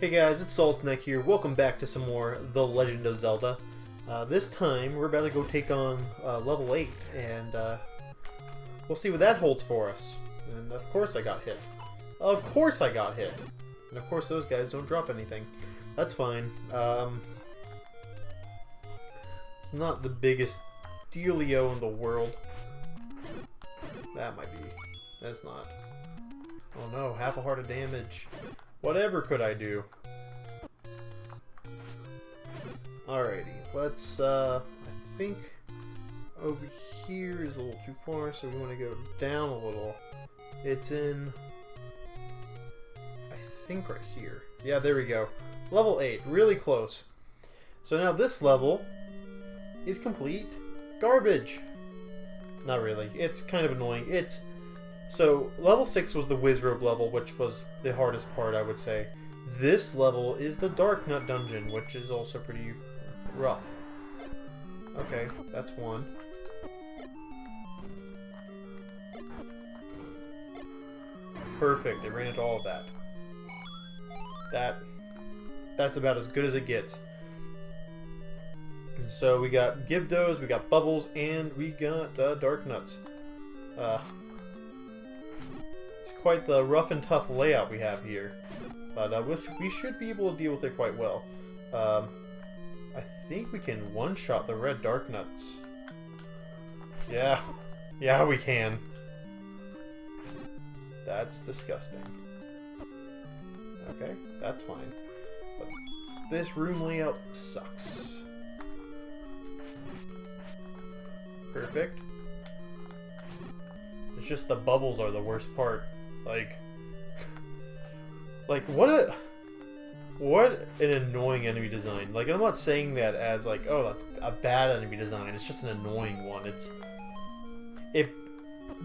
Hey guys, it's Saltsneck here. Welcome back to some more The Legend of Zelda. This time, we're about to go take on level 8, and we'll see what that holds for us. And of course I got hit. Of course I got hit! And of course those guys don't drop anything. That's fine. It's not the biggest dealio in the world. That might be. That's not. Oh no, half a heart of damage. Whatever could I do? Alrighty, let's, I think over here is a little too far, so we want to go down a little. It's in, I think right here. Yeah, there we go. Level 8, really close. So now this level is complete garbage. Not really, it's kind of annoying. So, level 6 was the Wizrobe level, which was the hardest part, I would say. This level is the Darknut dungeon, which is also pretty rough. Okay, that's one. Perfect, it ran into all of that. That's about as good as it gets. And so we got Gibdos, we got Bubbles, and we got Darknuts. Quite the rough and tough layout we have here, but we should be able to deal with it quite well. I think we can one-shot the red Darknuts. Yeah, we can. That's disgusting. Okay, that's fine. But this room layout sucks. Perfect. It's just the bubbles are the worst part. Like what an annoying enemy design. Like, I'm not saying that as like, oh, that's a bad enemy design. It's just an annoying one.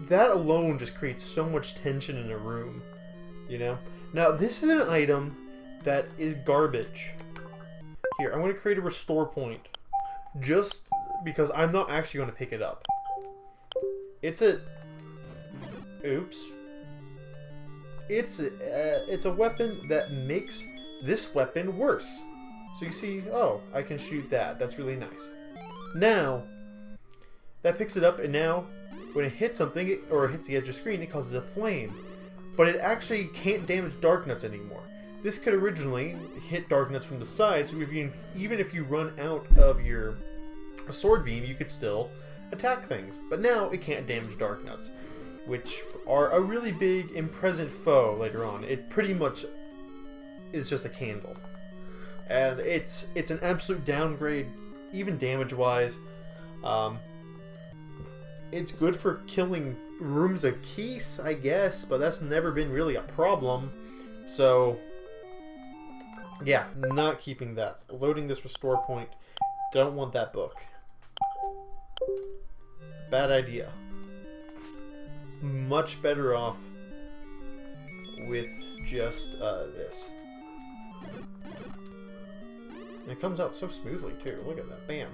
That alone just creates so much tension in a room, you know? Now, this is an item that is garbage. Here, I'm going to create a restore point just because I'm not actually going to pick it up. It's a weapon that makes this weapon worse. So you see, oh, I can shoot that. That's really nice. Now, that picks it up, and now when it hits something, or it hits the edge of the screen, it causes a flame. But it actually can't damage Darknuts anymore. This could originally hit Darknuts from the side, so even if you run out of your sword beam, you could still attack things. But now it can't damage Darknuts, which are a really big and present foe later on. It pretty much is just a candle. And it's an absolute downgrade, even damage-wise. It's good for killing rooms of keys, I guess, but that's never been really a problem. So, yeah, not keeping that. Loading this restore point. Don't want that book. Bad idea. Much better off with just this. And it comes out so smoothly too. Look at that. Bam.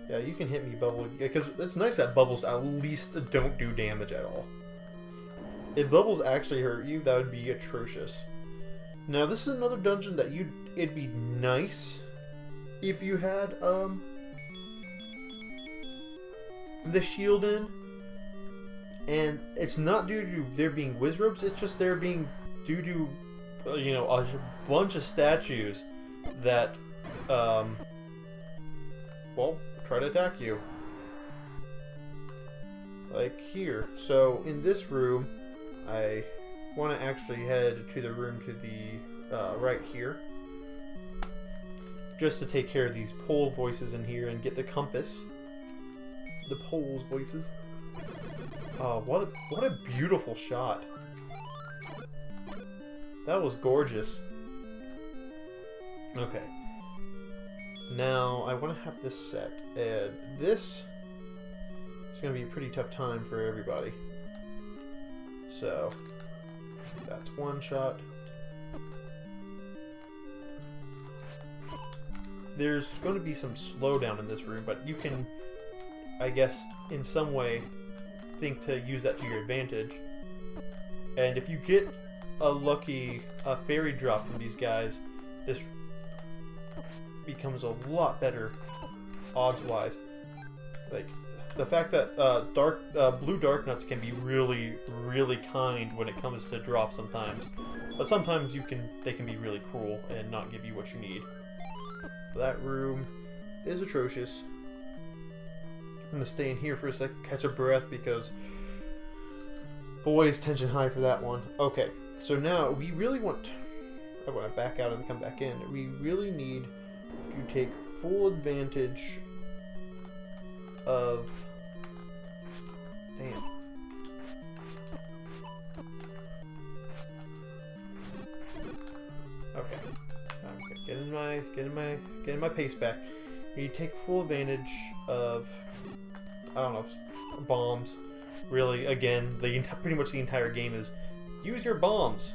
Yeah, you can hit me, Bubble, because it's nice that Bubbles at least don't do damage at all. If Bubbles actually hurt you, that would be atrocious. Now, this is another dungeon that it'd be nice if you had the shield in, and it's not due to there being Wizrobes, it's just there being due to a bunch of statues that well, try to attack you, like here. So in this room, I want to actually head to the room to the right here, just to take care of these pole voices in here and get the compass. The pole's voices. Oh, what a beautiful shot. That was gorgeous. Okay. Now, I want to have this set. And this is going to be a pretty tough time for everybody. So, that's one shot. There's going to be some slowdown in this room, but you can, I guess, in some way, think to use that to your advantage. And if you get a lucky fairy drop from these guys, this becomes a lot better odds-wise. Like, the fact that blue Darknuts can be really, really kind when it comes to drops sometimes. But sometimes they can be really cruel and not give you what you need. That room is atrocious. I'm gonna stay in here for a second, catch a breath, because boys, tension high for that one. Okay, so now we really want... I want to back out and come back in. We really need to take full advantage of... Damn. Okay. Getting my pace back. We need to take full advantage of, I don't know, bombs. Really, again, pretty much the entire game is use your bombs.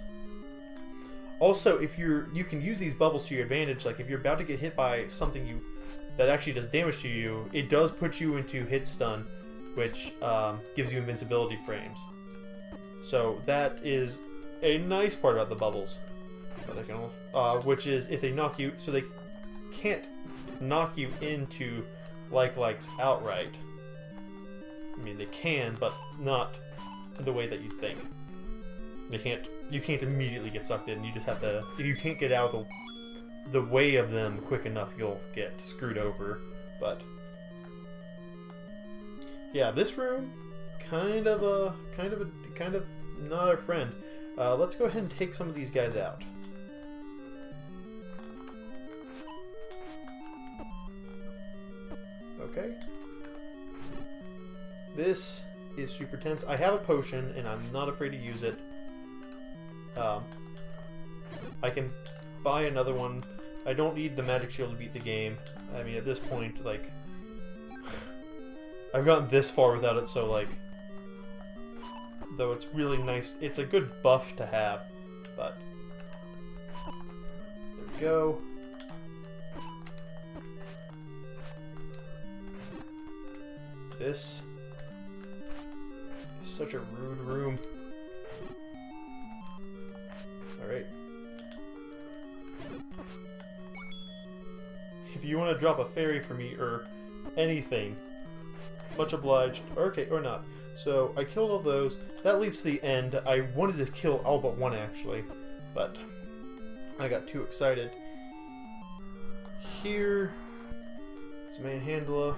Also, if you can use these bubbles to your advantage. Like if you're about to get hit by something that actually does damage to you, it does put you into hit stun, which gives you invincibility frames. So that is a nice part about the bubbles. Which is if they knock you, so they can't knock you into likes outright. I mean, they can, but not the way that you think. You can't immediately get sucked in. You just have to. If you can't get out of the way of them quick enough, you'll get screwed over. But yeah, this room kind of not our friend. Let's go ahead and take some of these guys out. Okay. This is super tense. I have a potion, and I'm not afraid to use it. I can buy another one. I don't need the magic shield to beat the game. I mean, at this point, like... I've gotten this far without it, so, like... Though it's really nice. It's a good buff to have, but... There we go. This is such a rude room. Alright. If you want to drop a fairy for me, or anything, much obliged. Okay, or not. So, I killed all those. That leads to the end. I wanted to kill all but one, actually, but I got too excited. Here, it's Manhandla.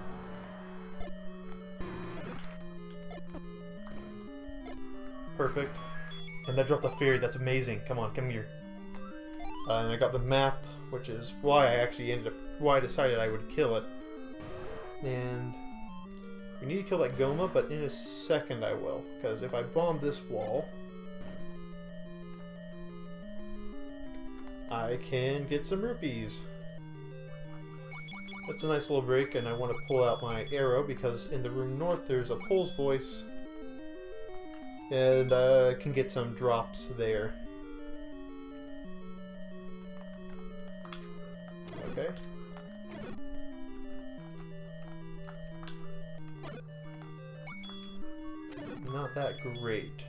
Perfect. And that dropped the fairy. That's amazing. Come on, come here. And I got the map, which is why I actually why I decided I would kill it. And we need to kill that Goma, but in a second I will. Because if I bomb this wall, I can get some rupees. That's a nice little break, and I want to pull out my arrow, because in the room north there's a Pole's Voice. And can get some drops there. Okay. Not that great.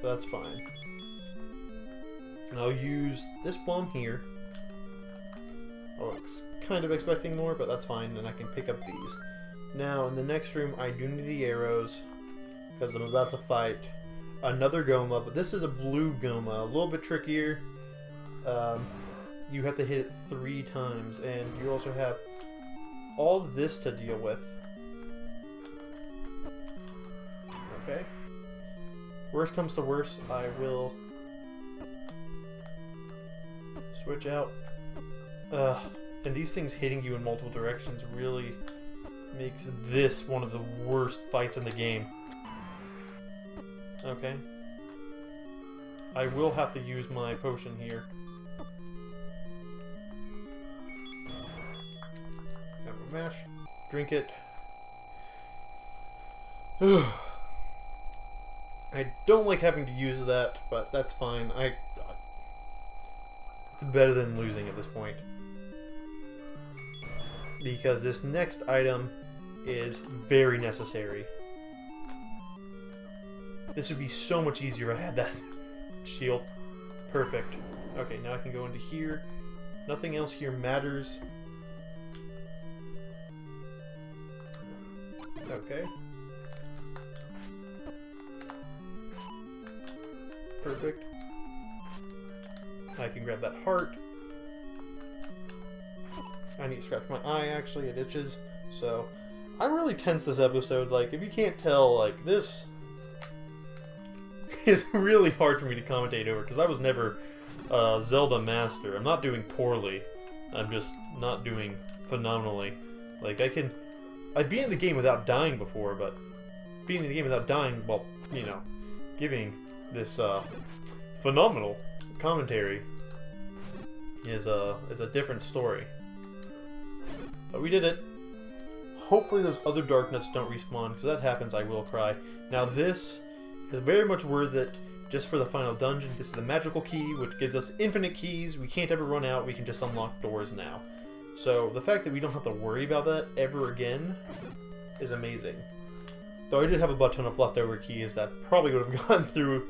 But that's fine. And I'll use this bomb here. I was kind of expecting more, but that's fine, and I can pick up these. Now, in the next room, I do need the arrows, because I'm about to fight another Goma, but this is a blue Goma, a little bit trickier. You have to hit it 3 times, and you also have all this to deal with. Okay. Worst comes to worst, I will switch out. And these things hitting you in multiple directions really makes this one of the worst fights in the game. Okay. I will have to use my potion here. Mash. Drink it. I don't like having to use that, but that's fine. It's better than losing at this point. Because this next item is very necessary. This would be so much easier if I had that shield. Perfect. Okay, now I can go into here. Nothing else here matters. Okay. Perfect. I can grab that heart. I need to scratch my eye, actually. It itches. So, I'm really tense this episode. Like, if you can't tell, like, this is really hard for me to commentate over, because I was never a Zelda master. I'm not doing poorly. I'm just not doing phenomenally. Like, I've been in the game without dying before, but being in the game without dying, well, you know, giving this phenomenal commentary is a different story. But we did it. Hopefully those other Darknuts don't respawn, because if that happens, I will cry. Now this is very much worth it just for the final dungeon. This is the magical key, which gives us infinite keys. We can't ever run out. We can just unlock doors now. So the fact that we don't have to worry about that ever again is amazing. Though I did have a butt ton of leftover keys that probably would have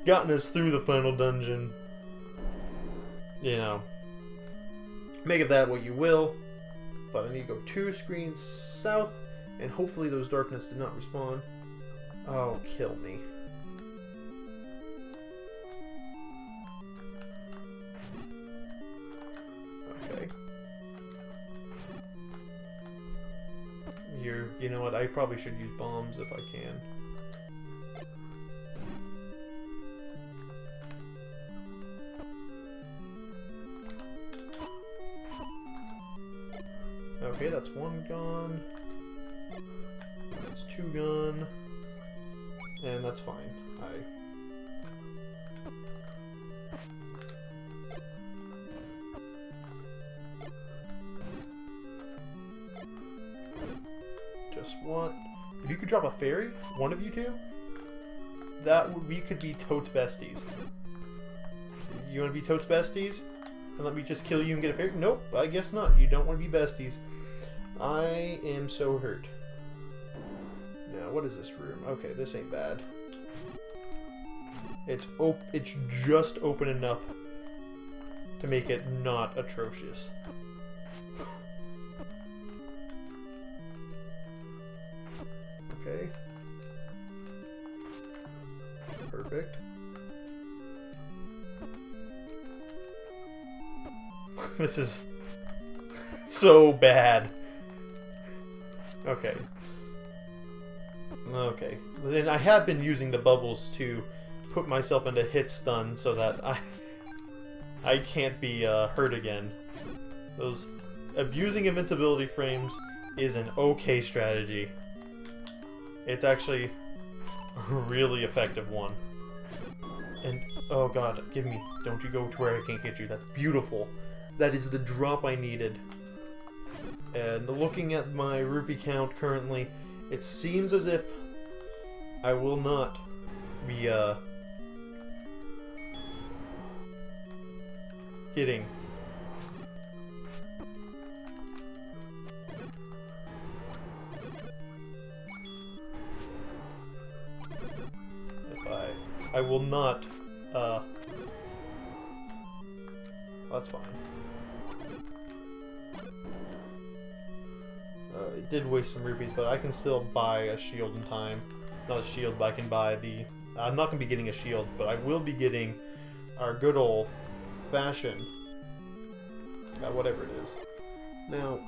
gotten us through the final dungeon. You know, make of that what you will. But I need to go 2 screens south, and hopefully those Darknuts did not respawn. Oh, kill me. Okay. You know what? I probably should use bombs if I can. Okay, that's 1 gone. That's 2 gone. And that's fine. Just want... If you could drop a fairy, one of you two, we could be totes besties. You want to be totes besties? And let me just kill you and get a fairy? Nope, I guess not. You don't want to be besties. I am so hurt. Now, what is this room? Okay, this ain't bad. It's just open enough to make it not atrocious. Okay. Perfect. This is so bad. Okay. Okay. Then I have been using the bubbles to put myself into hit stun so that I can't be hurt again. Those abusing invincibility frames is an okay strategy. It's actually a really effective one. And oh god, don't you go to where I can't get you. That's beautiful. That is the drop I needed. And looking at my rupee count currently, it seems as if I will not be getting I will not that's fine. It did waste some rupees, but I can still buy a shield in time. Not a shield, but I can buy the... I'm not going to be getting a shield, but I will be getting our good old fashioned... whatever it is. Now,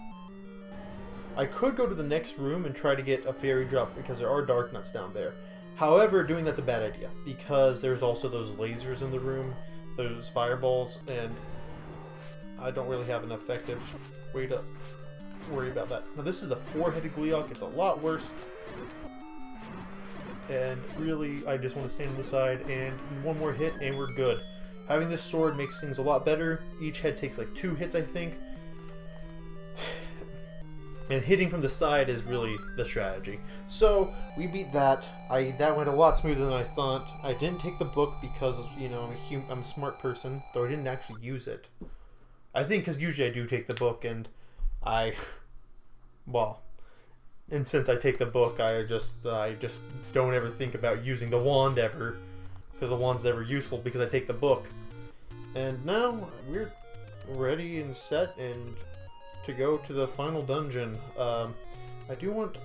I could go to the next room and try to get a fairy drop, because there are Darknuts down there. However, doing that's a bad idea, because there's also those lasers in the room, those fireballs, and I don't really have an effective way to worry about that. Now this is the 4-headed Gleeok. It's a lot worse. And really, I just want to stand on the side and one more hit and we're good. Having this sword makes things a lot better. Each head takes like 2 hits, I think. And hitting from the side is really the strategy. So, we beat that. That went a lot smoother than I thought. I didn't take the book because, you know, I'm a smart person, though I didn't actually use it. I think because usually I do take the book and well, And since I take the book, I just don't ever think about using the wand ever, because the wand's never useful because I take the book. And now we're ready and set and to go to the final dungeon. I do want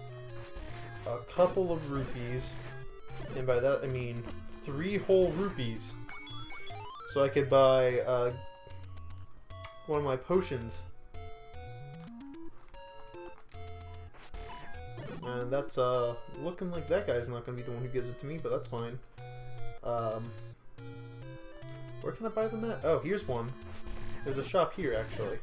a couple of rupees, and by that I mean 3 whole rupees, so I could buy one of my potions. And that's looking like that guy's not going to be the one who gives it to me, but that's fine. Where can I buy them at? Oh, here's one. There's a shop here, actually.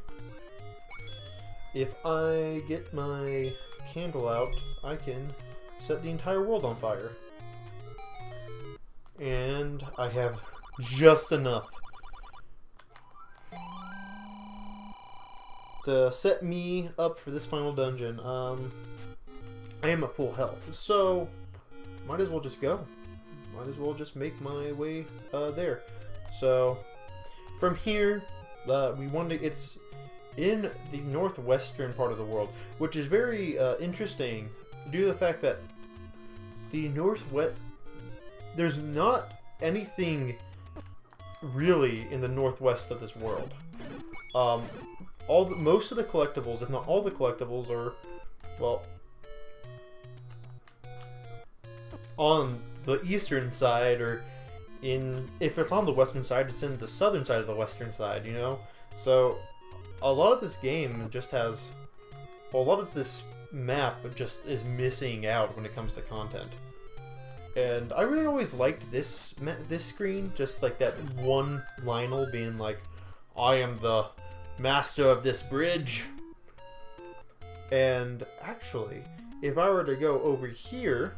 If I get my candle out, I can set the entire world on fire. And I have just enough to set me up for this final dungeon. I am at full health, so might as well just go. Might as well just make my way there. So from here, it's in the northwestern part of the world, which is very interesting due to the fact that the northwest, there's not anything really in the northwest of this world. Most of the collectibles, if not all the collectibles, are, well, on the eastern side, or if it's on the western side, it's in the southern side of the western side, you know? So a lot of this game just has, well, a lot of this map just is missing out when it comes to content. And I really always liked this screen, just like that one Lionel being like, I am the master of this bridge. And actually, if I were to go over here,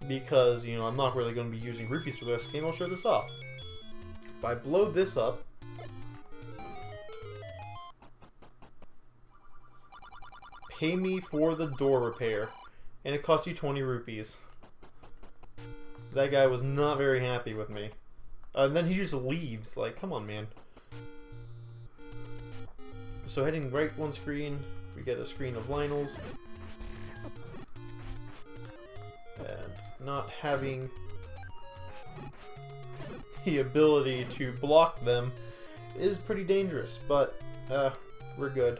because, you know, I'm not really going to be using rupees for the rest of the game, I'll show this off. If I blow this up, pay me for the door repair, and it costs you 20 rupees. That guy was not very happy with me. And then he just leaves, like, come on, man. So heading right one screen, we get a screen of Lionels. And not having the ability to block them is pretty dangerous, but we're good.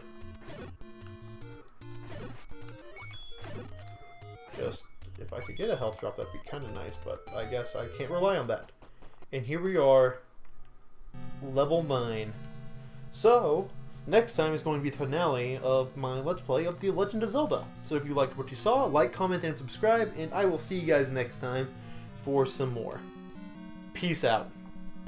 Just, if I could get a health drop, that'd be kind of nice, but I guess I can't rely on that. And here we are, level 9. So, next time is going to be the finale of my Let's Play of The Legend of Zelda. So if you liked what you saw, like, comment, and subscribe, and I will see you guys next time for some more. Peace out.